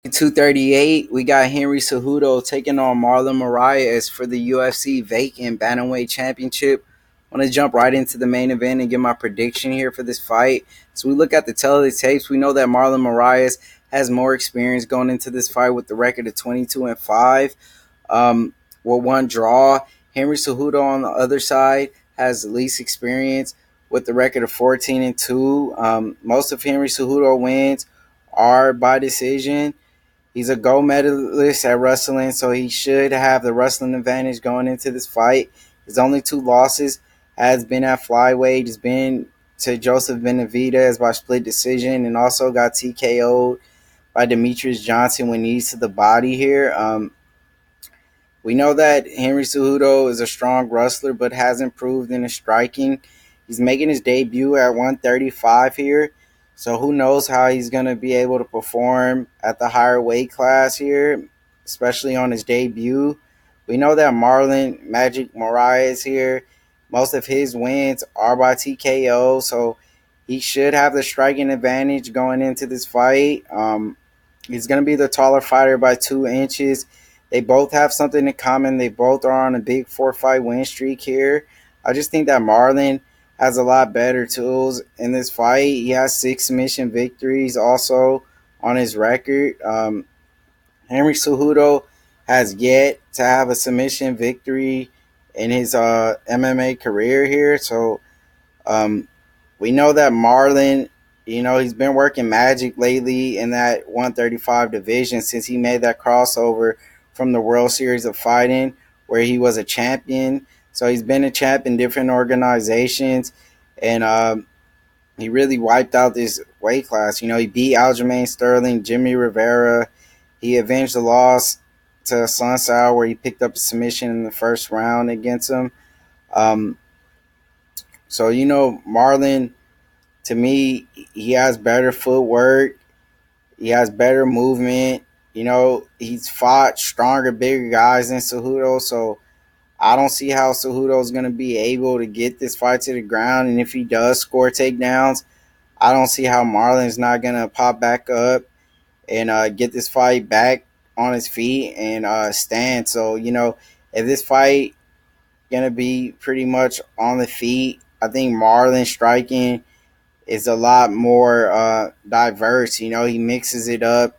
238, we got Henry Cejudo taking on Marlon Moraes for the UFC vacant bantamweight championship. I want to jump right into the main event and give my prediction here for this fight. So we look at the tapes. We know that Marlon Moraes has more experience going into this fight with the record of 22-5, with one draw. Henry Cejudo on the other side has the least experience with the record of 14-2. Most of Henry Cejudo wins are by decision. He's a gold medalist at wrestling, so he should have the wrestling advantage going into this fight. His only two losses has been at flyweight. It's been to Joseph Benavidez by split decision, and also got TKO'd by Demetrius Johnson when knees to the body here. We know that Henry Cejudo is a strong wrestler, but has improved in his striking. He's making his debut at 135 here. So who knows how he's going to be able to perform at the higher weight class here, especially on his debut. We know that Marlon Magic Moraes here, most of his wins are by TKO, so he should have the striking advantage going into this fight. He's going to be the taller fighter by 2 inches. They both have something in common. They both are on a big 4-fight win streak here. I just think that Marlon has a lot better tools in this fight. He has 6 submission victories also on his record. Henry Cejudo has yet to have a submission victory in his MMA career here. So we know that Marlon, he's been working magic lately in that 135 division since he made that crossover from the World Series of Fighting where he was a champion. So he's been a champ in different organizations, and he really wiped out this weight class. He beat Aljamain Sterling, Jimmy Rivera. He avenged the loss to Sunsao where he picked up a submission in the first round against him. Um, so, Marlon, to me, he has better footwork. He has better movement. He's fought stronger, bigger guys than Cejudo. So I don't see how Cejudo is going to be able to get this fight to the ground. And if he does score takedowns, I don't see how Marlon's not going to pop back up and get this fight back on his feet and stand. So, if this fight going to be pretty much on the feet, I think Marlon striking is a lot more diverse. He mixes it up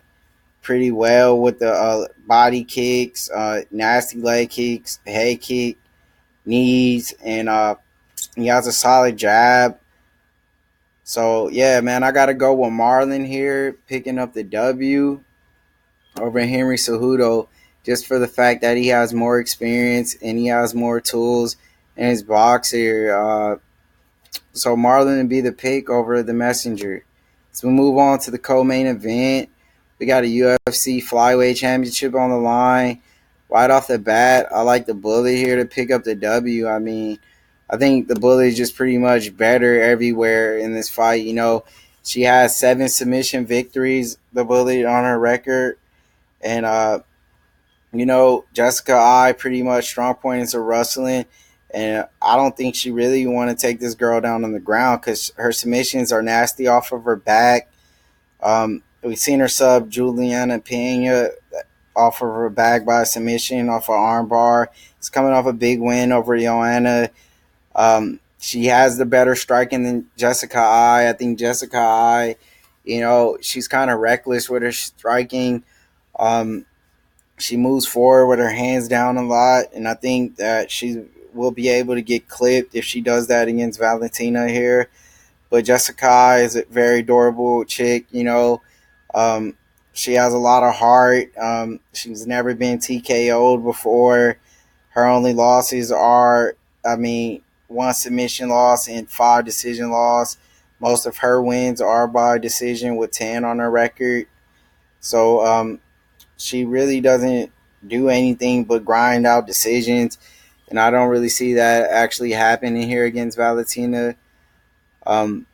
pretty well with the body kicks, nasty leg kicks, head kick, knees, and he has a solid jab. So, yeah, man, I got to go with Marlon here, picking up the W over Henry Cejudo just for the fact that he has more experience and he has more tools in his box here. So Marlon would be the pick over the Messenger. So we move on to the co-main event. We got a UFC flyweight championship on the line. Right off the bat, I like the Bullet here to pick up the W. I mean, I think the Bullet is just pretty much better everywhere in this fight. She has 7 submission victories, the Bullet, on her record. And, Jessica I pretty much strong point into wrestling. And I don't think she really want to take this girl down on the ground because her submissions are nasty off of her back. We've seen her sub Juliana Pena off of her back by submission off an armbar. It's coming off a big win over Joanna. She has the better striking than Jessica I. I think Jessica I, she's kind of reckless with her striking. She moves forward with her hands down a lot, and I think that she will be able to get clipped if she does that against Valentina here. But Jessica is a very durable chick, She has a lot of heart. She's never been TKO'd before. Her only losses are, 1 submission loss and 5 decision loss. Most of her wins are by decision with 10 on her record. So she really doesn't do anything but grind out decisions. And I don't really see that actually happening here against Valentina. Um,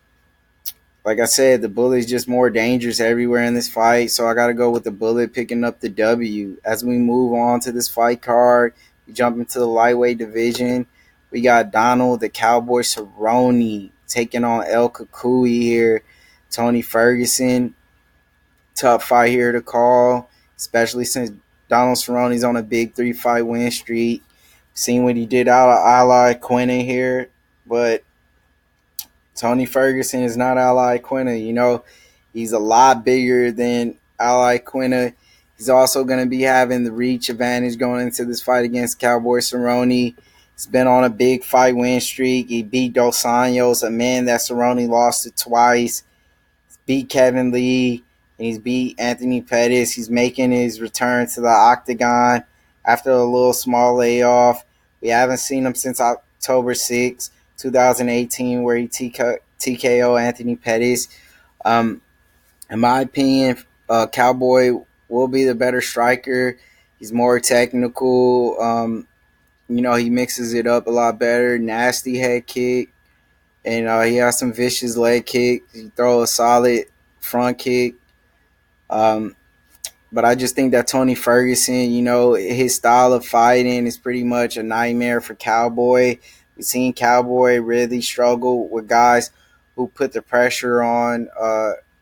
like I said, the Bullet's just more dangerous everywhere in this fight, so I got to go with the Bullet picking up the W. As we move on to this fight card, we jump into the lightweight division. We got Donald the Cowboy Cerrone taking on El Kukui here. Tony Ferguson. tough fight here to call, especially since Donald Cerrone's on a big 3-fight win streak. Seen what he did out of Ally Quinna here, but Tony Ferguson is not Ally Quinna. He's a lot bigger than Ally Quinna. He's also going to be having the reach advantage going into this fight against Cowboy Cerrone. He's been on a big fight win streak. He beat Dos Anjos, a man that Cerrone lost to twice. He's beat Kevin Lee, and he's beat Anthony Pettis. He's making his return to the octagon after a little small layoff. We haven't seen him since October 6th, 2018, where he TKO Anthony Pettis. Um, in my opinion, Cowboy will be the better striker. He's more technical. He mixes it up a lot better. Nasty head kick. And he has some vicious leg kicks. He throw a solid front kick. Um, but I just think that Tony Ferguson, his style of fighting is pretty much a nightmare for Cowboy. We've seen Cowboy really struggle with guys who put the pressure on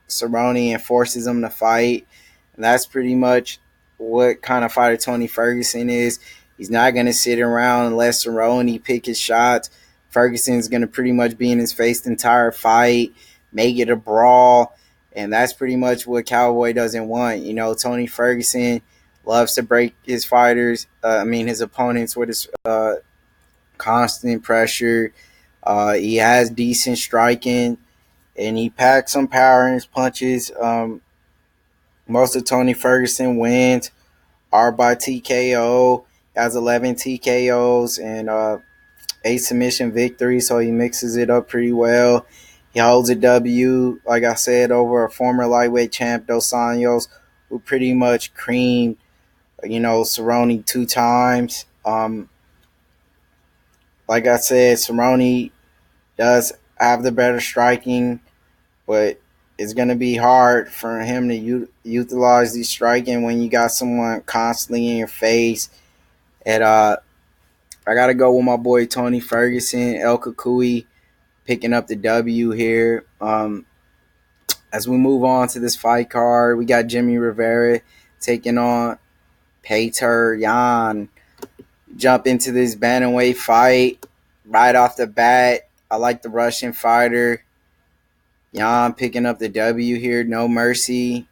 Cerrone and forces him to fight. And that's pretty much what kind of fighter Tony Ferguson is. He's not going to sit around and let Cerrone pick his shots. Ferguson's going to pretty much be in his face the entire fight, make it a brawl. And that's pretty much what Cowboy doesn't want. Tony Ferguson loves to break his his opponents with his constant pressure. He has decent striking, and he packs some power in his punches. Most of Tony Ferguson wins are by TKO. He has 11 TKOs and 8 submission victories, so he mixes it up pretty well. He holds a W, like I said, over a former lightweight champ, Dos Anjos, who pretty much creamed, Cerrone 2 times. Like I said, Cerrone does have the better striking, but it's going to be hard for him to utilize the striking when you got someone constantly in your face. And I got to go with my boy Tony Ferguson, El Kukui, picking up the W here. As we move on to this fight card, we got Jimmy Rivera taking on Petr Yan. Jump into this bantamweight fight right off the bat. I like the Russian fighter. Yan picking up the W here, no mercy.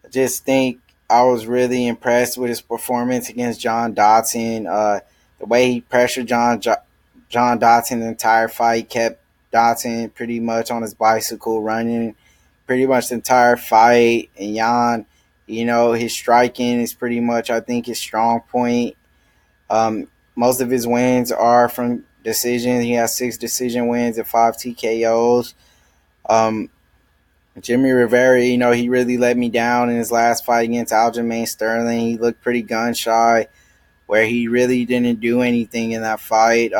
I just think I was really impressed with his performance against John Dodson. The way he pressured John Dodson the entire fight, kept Dodson pretty much on his bicycle running pretty much the entire fight. And Yan, his striking is pretty much, I think, his strong point. Most of his wins are from decision. He has 6 decision wins and 5 TKOs. Jimmy Rivera, he really let me down in his last fight against Aljamain Sterling. He looked pretty gun shy, where he really didn't do anything in that fight.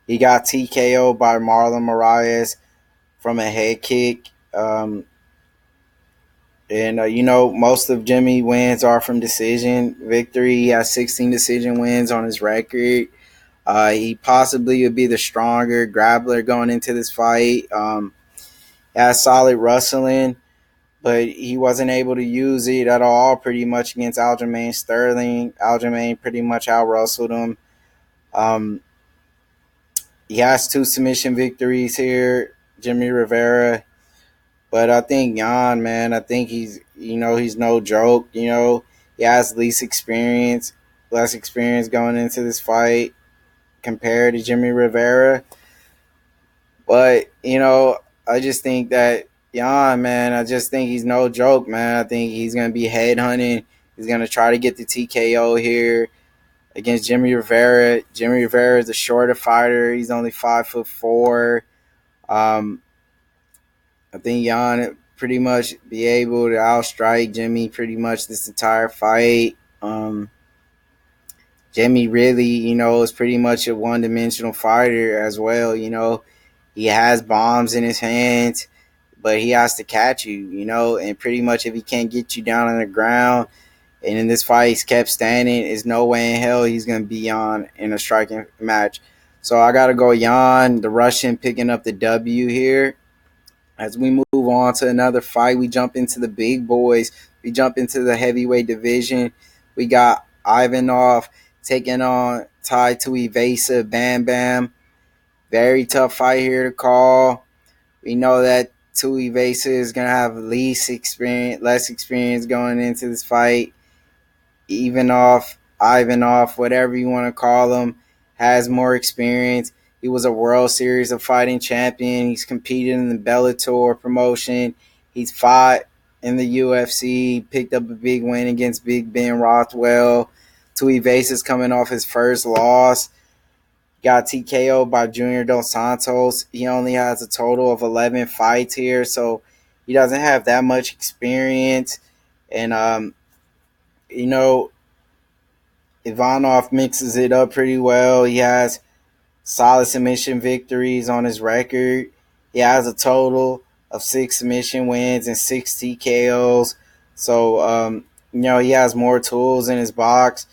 He got TKO by Marlon Moraes from a head kick. Most of Jimmy wins are from decision victory. He has 16 decision wins on his record. He possibly would be the stronger grappler going into this fight. Has solid wrestling, but he wasn't able to use it at all pretty much against Aljamain Sterling. Aljamain pretty much out-wrestled him. He has 2 submission victories here, Jimmy Rivera. But I think Yan, man, I think he's no joke. He has less experience going into this fight compared to Jimmy Rivera. But, I just think that Yan, man, I just think he's no joke, man. I think he's going to be headhunting. He's going to try to get the TKO here against Jimmy Rivera. Jimmy Rivera is a shorter fighter. He's only 5'4". I think Yan pretty much be able to outstrike Jimmy pretty much this entire fight. Jimmy really, is pretty much a one-dimensional fighter as well. He has bombs in his hands, but he has to catch you, and pretty much if he can't get you down on the ground, and in this fight he's kept standing, there's no way in hell he's going to be on in a striking match. So I got to go Yan, the Russian, picking up the W here. As we move on to another fight, we jump into the big boys. We jump into the heavyweight division. We got Ivanov taking on Tai Tuivasa Bam Bam. Very tough fight here to call. We know that Tuivasa is gonna have less experience going into this fight. Ivanov, whatever you want to call him, has more experience. He was a World Series of Fighting champion. He's competed in the Bellator promotion. He's fought in the UFC, picked up a big win against Big Ben Rothwell. Tuivasa is coming off his first loss. Got TKO by Junior Dos Santos. He only has a total of 11 fights here, so he doesn't have that much experience. And, you know, Ivanov mixes it up pretty well. He has solid submission victories on his record. He has a total of 6 submission wins and 6 TKOs. So, he has more tools in his box.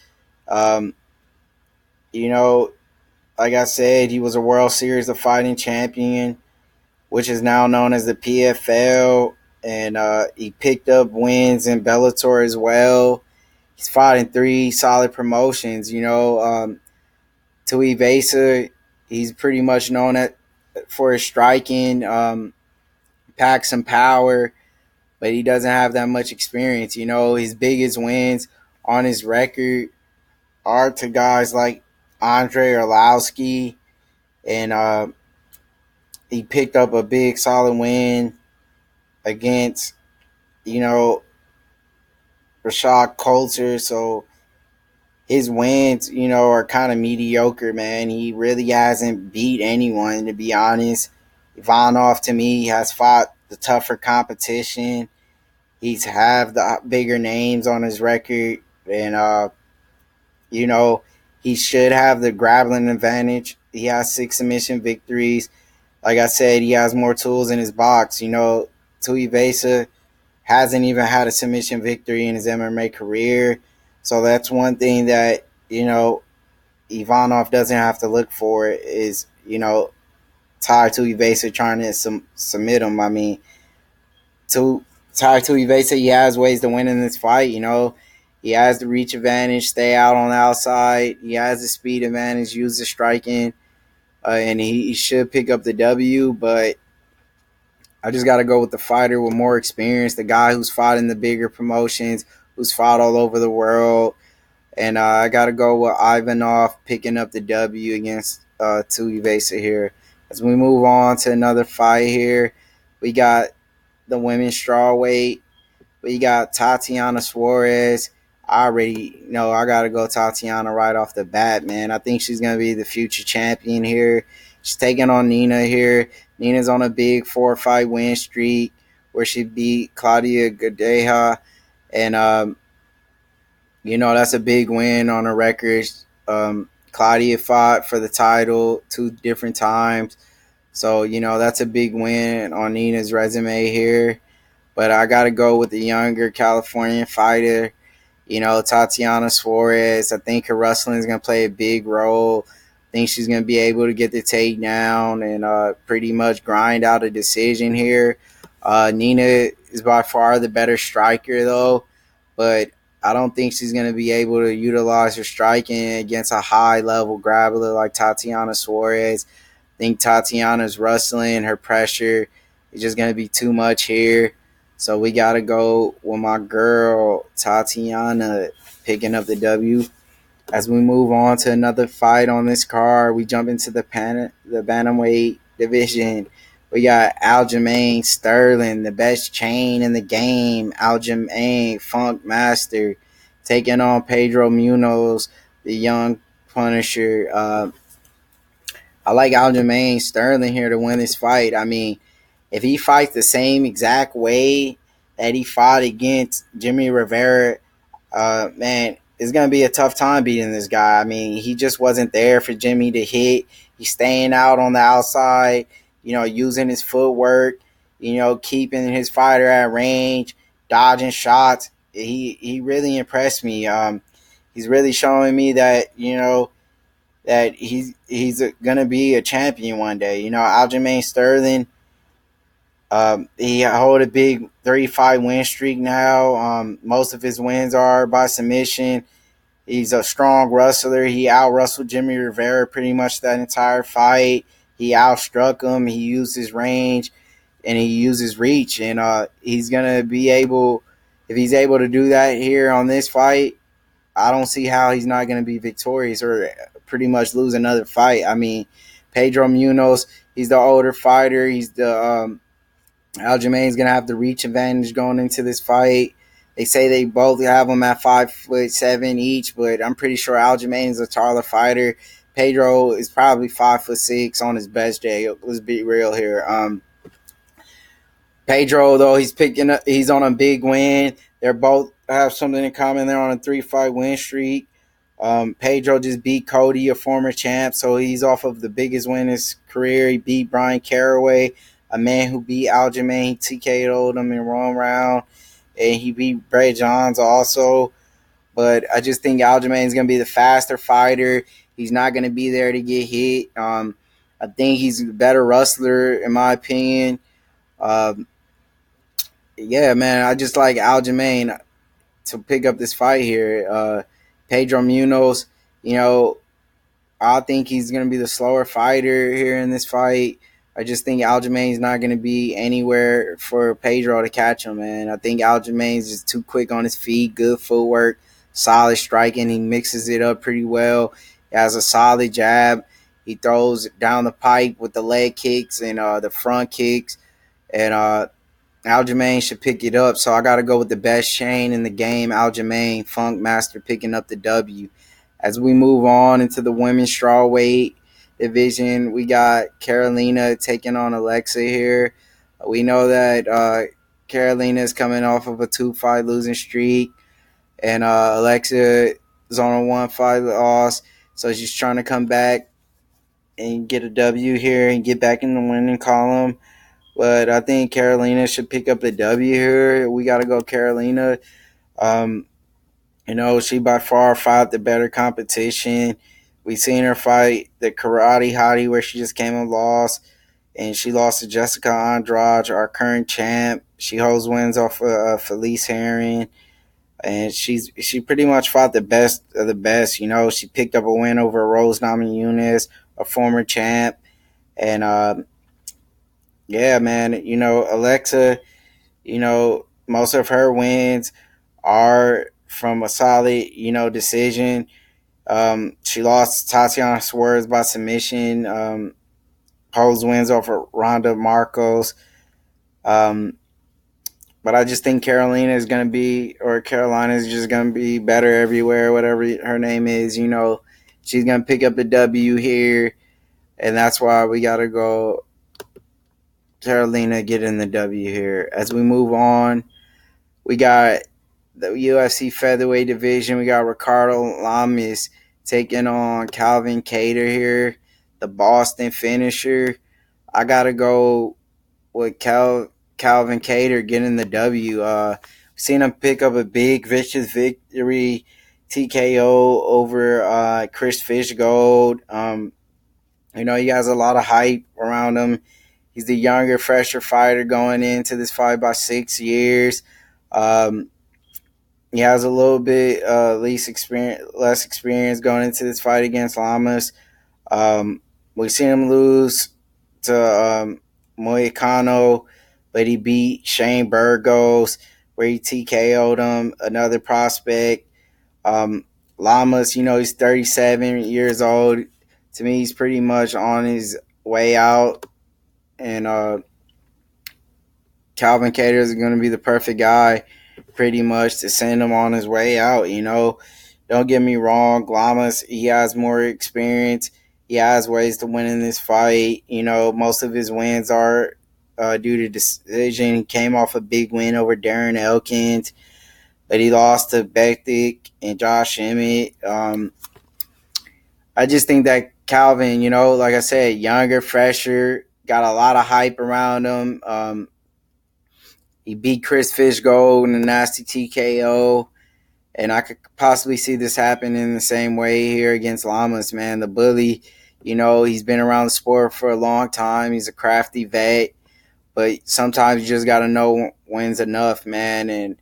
Um, you know, like I said, he was a World Series of Fighting champion, which is now known as the PFL. And he picked up wins in Bellator as well. He's fought in 3 solid promotions. Tuivasa, he's pretty much known for his striking, packs some power, but he doesn't have that much experience. His biggest wins on his record are to guys like Andre Arlovsky, and he picked up a big solid win against, you know, Rashad Coulter. So his wins, are kind of mediocre, man. He really hasn't beat anyone, to be honest. Ivanov, to me, has fought the tougher competition. He's have the bigger names on his record, and you know, he should have the grappling advantage. He has 6 submission victories. Like I said, he has more tools in his box. Tuivasa hasn't even had a submission victory in his MMA career. So that's one thing that, Ivanov doesn't have to look for is, Tai Tuivasa trying to submit him. I mean, to Tai Tuivasa, he has ways to win in this fight. He has the reach advantage, stay out on the outside. He has the speed advantage, use the striking, and he should pick up the W. But I just got to go with the fighter with more experience, the guy who's fought in the bigger promotions, who's fought all over the world. And I got to go with Ivanov picking up the W against Tuivasa here. As we move on to another fight here, we got the women's strawweight. We got Tatiana Suarez. I already know I got to go Tatiana right off the bat, man. I think she's going to be the future champion here. She's taking on Nina here. Nina's on a big 4-fight win streak where she beat Claudia Gadeja. And, that's a big win on her record. Claudia fought for the title 2 different times. So, that's a big win on Nina's resume here. But I got to go with the younger Californian fighter, Tatiana Suarez. I think her wrestling is going to play a big role. I think she's going to be able to get the takedown and pretty much grind out a decision here. Nina is by far the better striker, though. But I don't think she's going to be able to utilize her striking against a high-level grappler like Tatiana Suarez. I think Tatiana's wrestling, her pressure is just going to be too much here. So we got to go with my girl, Tatiana, picking up the W. As we move on to another fight on this card, we jump into the bantamweight division. We got Aljamain Sterling, the best chain in the game. Aljamain, Funk Master, taking on Pedro Munoz, the young Punisher. I like Aljamain Sterling here to win this fight. I mean, if he fights the same exact way that he fought against Jimmy Rivera, man, it's going to be a tough time beating this guy. I mean, he just wasn't there for Jimmy to hit. He's staying out on the outside, using his footwork, keeping his fighter at range, dodging shots. He really impressed me. He's really showing me that, that he's going to be a champion one day. Aljamain Sterling, He hold a big 35 win streak now. Most of his wins are by submission. He's a strong wrestler. He out wrestled Jimmy Rivera pretty much that entire fight. He outstruck him. He used his range and he used his reach. And he's gonna be able, if he's able to do that here on this fight, I don't see how he's not gonna be victorious or pretty much lose another fight. I mean, Pedro Munoz, he's the older fighter. He's the Aljamain's gonna have the reach advantage going into this fight. They say they both have them at 5'7" each, but I'm pretty sure Aljamain is a taller fighter. Pedro is probably 5'6" on his best day. Let's be real here. Pedro, though, he's on a big win. They're both have something in common. They're on a 3-fight win streak. Pedro just beat Cody, a former champ, so he's off of the biggest win in his career. He beat Brian Caraway, a man who beat Aljamain. He TKO'd him in one round, and he beat Bray Johns also. But I just think Aljamain is going to be the faster fighter. He's not going to be there to get hit. I think he's a better wrestler, in my opinion. Um, yeah, man, I just like Aljamain to pick up this fight here. Pedro Munoz, you know, I think he's going to be the slower fighter here in this fight. I just think Aljamain's not going to be anywhere for Pedro to catch him, man. I think Aljamain's just too quick on his feet, good footwork, solid striking. He mixes it up pretty well. He has a solid jab. He throws down the pipe with the leg kicks and the front kicks. And Aljamain should pick it up. So I got to go with the best chain in the game, Aljamain, Funk Master, picking up the W. As we move on into the women's strawweight division, we got Carolina taking on Alexa here. We know that Carolina is coming off of a 2-fight losing streak, and Alexa is on a 1-fight loss. So she's trying to come back and get a W here and get back in the winning column. But I think Carolina should pick up the W here. We got to go Carolina. Um, she by far fought the better competition. We seen her fight the Karate Hottie where she just came and lost. And she lost to Jessica Andrade, our current champ. She holds wins off of Felice Herring. And she pretty much fought the best of the best. She picked up a win over Rose Namajunas, a former champ. And yeah, man, Alexa, most of her wins are from a solid, decision. She lost Tatiana Suarez by submission. Holds wins over Ronda Marcos. But I just think Carolina is going to be, or Carolina is just going to be better everywhere, whatever her name is. She's going to pick up the W here. And that's why we got to go Carolina getting the W here. As we move on, we got the UFC featherweight division. We got Ricardo Lamas taking on Calvin Kattar here, the Boston finisher. I gotta go with Calvin Kattar getting the W. Seen him pick up a big vicious victory, TKO over Chris Fishgold. He has a lot of hype around him. He's the younger, fresher fighter going into this fight by 6 years. He has a little bit less experience going into this fight against Lamas. We've seen him lose to Moicano, but he beat Shane Burgos, where he TKO'd him, another prospect. Lamas, he's 37 years old. To me, he's pretty much on his way out. And Calvin Kattar is going to be the perfect guy pretty much to send him on his way out. Don't get me wrong, Lamas, he has more experience. He has ways to win in this fight. Most of his wins are due to decision. He came off a big win over Darren Elkins, but he lost to Bektik and Josh Emmett. I just think that Calvin, like I said, younger, fresher, got a lot of hype around him. He beat Chris Fishgold in a nasty TKO. And I could possibly see this happen in the same way here against Lamas, man. The bully, he's been around the sport for a long time. He's a crafty vet. but sometimes you just gotta know when's enough, man. And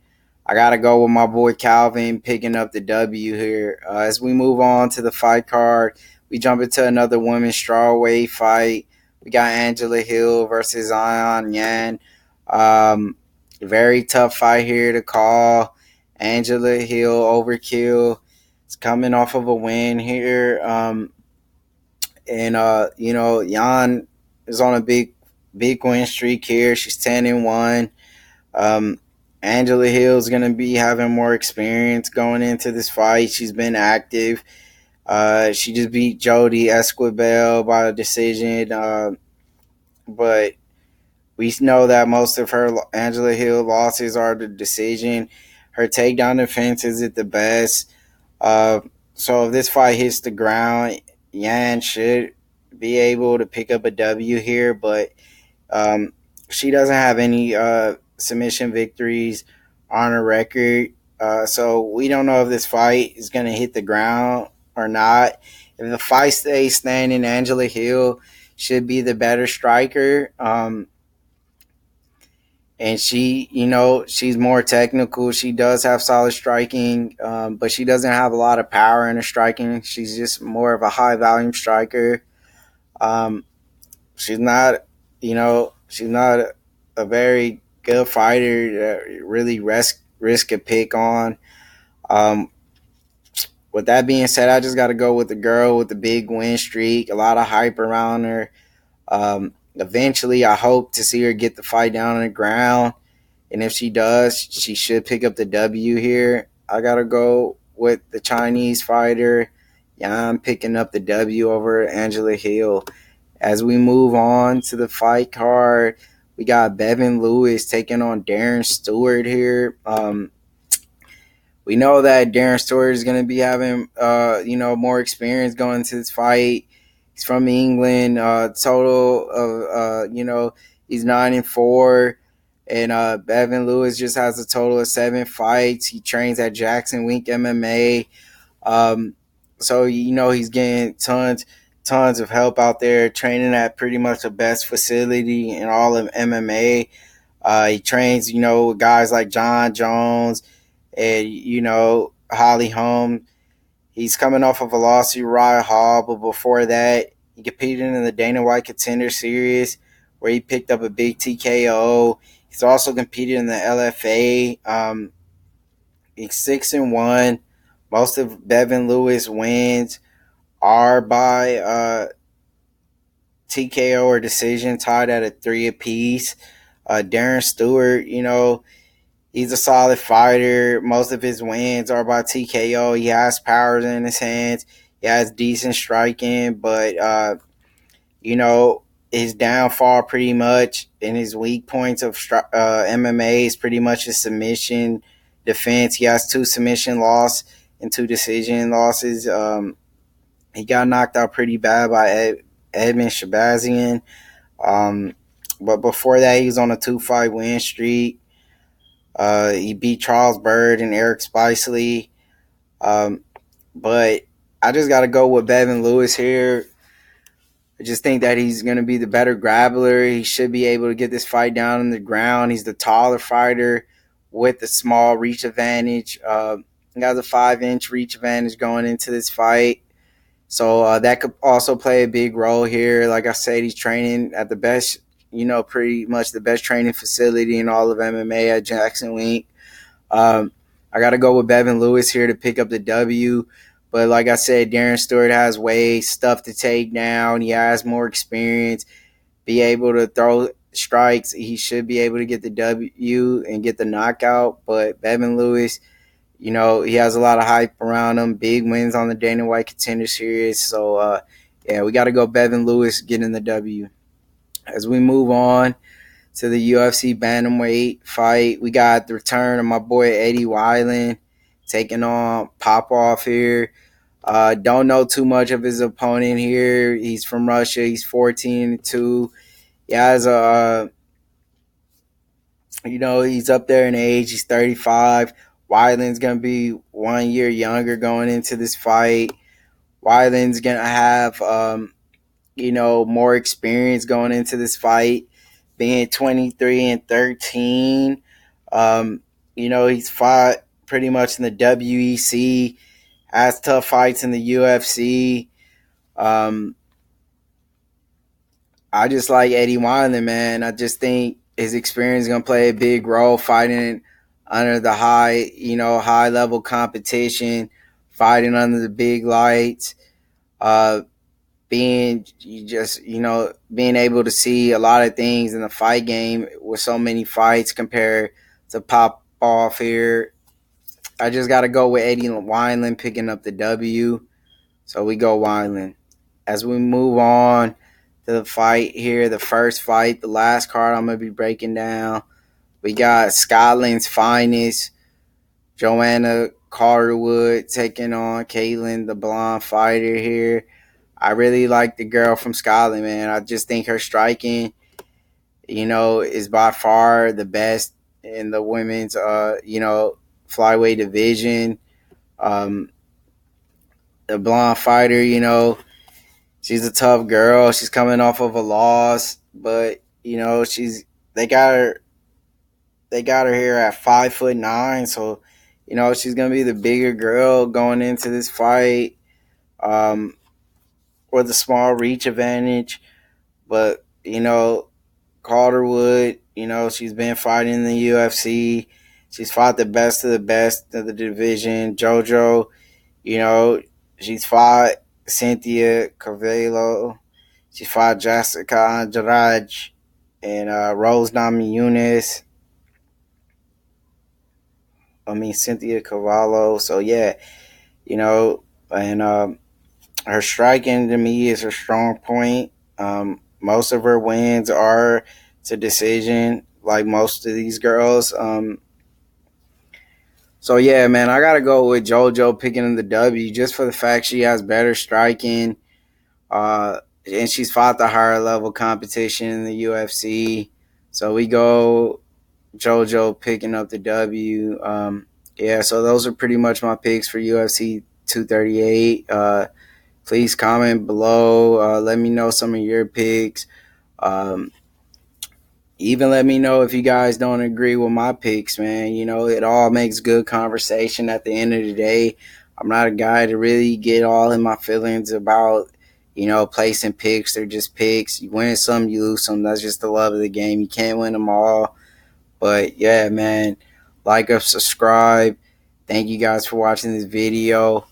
I gotta go with my boy Calvin picking up the W here. As we move on to the fight card, we jump into another women's strawweight fight. We got Angela Hill versus Ayan Yan. Um, Very tough fight here to call. Angela Hill overkill. It's coming off of a win here. And Yan is on a big win streak here. She's 10-1. Um, Angela Hill's gonna be having more experience going into this fight. She's been active. She just beat Jodie Esquibel by a decision. But we know that most of her Angela Hill losses are the decision. Her takedown defense isn't the best. Uh, so if this fight hits the ground, Yan should be able to pick up a W here, but um, she doesn't have any submission victories on her record. So we don't know if this fight is going to hit the ground or not. If the fight stays standing, Angela Hill should be the better striker. And she's more technical. She does have solid striking, but she doesn't have a lot of power in her striking. She's just more of a high volume striker. Um, she's not, she's not a very good fighter to really risk a pick on. Um, with that being said, I just got to go with the girl with the big win streak. A lot of hype around her. Eventually, I hope to see her get the fight down on the ground. And if she does, she should pick up the W here. I got to go with the Chinese fighter. Yeah, I'm picking up the W over Angela Hill. As we move on to the fight card, we got Bevan Lewis taking on Darren Stewart here. We know that Darren Stewart is going to be having, more experience going into this fight. He's from England. Total of, he's 9-4. And Bevan Lewis just has a total of 7 fights. He trains at Jackson Wink MMA. So he's getting tons of help out there, training at pretty much the best facility in all of MMA. He trains, with guys like John Jones and Holly Holm. He's coming off of a loss to Uriah Hall, but before that, he competed in the Dana White Contender Series, where he picked up a big TKO. He's also competed in the LFA. He's 6-1. Most of Bevan Lewis wins are by TKO or decision, tied at a 3 apiece. Darren Stewart, he's a solid fighter. Most of his wins are by TKO. He has powers in his hands. He has decent striking, but his downfall pretty much in his weak points of MMA is pretty much his submission defense. He has 2 submission loss and 2 decision losses. He got knocked out pretty bad by Edmund Shabazian. But before that, he was on a 2-fight win streak. He beat Charles Byrd and Eric Spicely. But I just got to go with Bevan Lewis here. I just think that he's going to be the better grappler. He should be able to get this fight down on the ground. He's the taller fighter with the small reach advantage. He has a 5-inch reach advantage going into this fight. So that could also play a big role here. Like I said, he's training at the best, pretty much the best training facility in all of MMA at Jackson Wink. I got to go with Bevan Lewis here to pick up the W. But like I said, Darren Stewart has stuff to take down. He has more experience, be able to throw strikes. He should be able to get the W and get the knockout. But Bevan Lewis, he has a lot of hype around him. Big wins on the Dana White Contender Series. So, we got to go Bevan Lewis getting the W. As we move on to the UFC bantamweight fight, we got the return of my boy Eddie Weiland taking on Popov here. Don't know too much of his opponent here. He's from Russia. He's 14-2. He has he's up there in age. He's 35. Weiland's going to be 1 year younger going into this fight. Weiland's going to have, more experience going into this fight. being 23-13. Um, he's fought pretty much in the WEC, has tough fights in the UFC. Um, I just like Eddie Wineland, man. I just think his experience is gonna play a big role fighting under the high level competition, fighting under the big lights, uh, being able to see a lot of things in the fight game with so many fights compared to pop off here. I just got to go with Eddie Wineland picking up the W. So we go Wineland. As we move on to the fight here, the first fight, the last card I'm going to be breaking down, we got Scotland's finest, Joanna Calderwood, taking on Caitlin, the blonde fighter here. I really like the girl from Scotland, man. I just think her striking, is by far the best in the women's, flyweight division. Um, the blonde fighter, she's a tough girl. She's coming off of a loss, but they got her they got her here at 5'9", so she's gonna be the bigger girl going into this fight, um, with a small reach advantage. But Calderwood, she's been fighting in the UFC. She's fought the best of the division. JoJo, you know, she's fought Cynthia Cavallo. She fought Jessica Andrade and Rose Namajunas. Cynthia Cavallo. So, yeah, and her striking to me is her strong point. Most of her wins are to decision, like most of these girls. So yeah, man, I gotta go with JoJo picking the W just for the fact she has better striking, and she's fought the higher level competition in the UFC. So we go JoJo picking up the W. Yeah, so those are pretty much my picks for UFC 238. Please comment below. Let me know some of your picks. Um, Even let me know if you guys don't agree with my picks, man. It all makes good conversation at the end of the day. I'm not a guy to really get all in my feelings about, placing picks. They're just picks. You win some, you lose some. That's just the love of the game. You can't win them all. But yeah, man, like us, subscribe. Thank you guys for watching this video.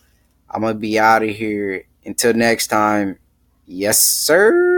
I'm going to be out of here. Until next time, yes, sir.